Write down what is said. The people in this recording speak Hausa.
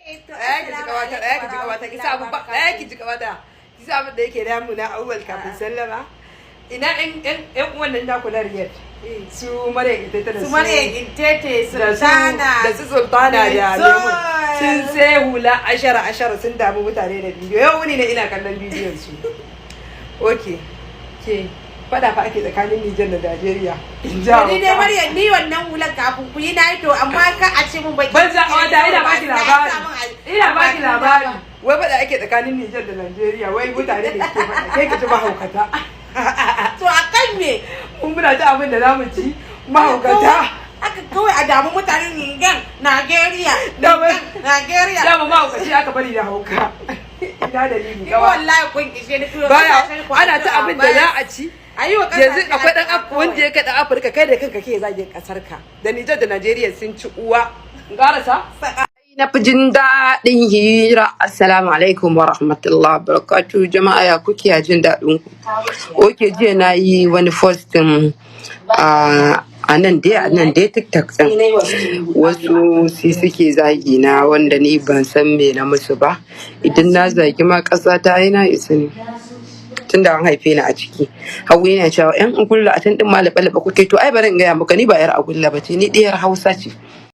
ki ji kawata, ki ji kawata, ki sa abu ba, ki ji kawata. Ki sa abin da yake damu na awwal kafin sallama. Ina ɗan uwan nan naku na Riyadh. Su Maryam Intete su Maryam Intete Sultana da su Sultana da Lemun. Sun sai hula ashara sun damu mutane da bidiyo. Yau wuni ne ina kallon bidiyon su. Okay. Ke fada fa ake tsakanin Nijar da Najeriya. Ni dai Maryam ni wannan hulan kafin ku yi na yi to amma ka a ce mun baki. Ban za wata ina baki labari. Ina baki labari. Wai fada ake tsakanin Nijar da Najeriya wai mutane da ke fada kai ka ji mahaukata. To a kan me? Mun muna ta abin da zamu ci mahaukata. Aka kawai a damu mutanen Nijar, Najeriya, Najeriya. Dama mahaukaci aka bari da hauka. Ina dalili kawai. Wallahi kun kishe ni kuma baya ana ta abin da za a ci. Yanzu akwai dan wanda ya kada Afirka kai da kanka ke zagin kasar ka. Da Nijar da Najeriya sun ci uwa. Garasa? Na fi jin daɗin hira. Assalamu alaikum wa rahmatullahi wa barakatuh. Jama'a ya kuke jin daɗin ku? Oke jiya na yi wani postin a nan dai TikTok ɗin. Wasu sai suke zagi na wanda ni ban san me na musu ba. Idan na zagi ma ƙasa ta yi na isa ne. Tun da an haife ni a ciki. Hauwa yana cewa 'yan agulla a can ɗin ma laɓa kuke to ai bari in gaya muka ni ba 'yar agulla ba ce ni ɗiyar Hausa ce.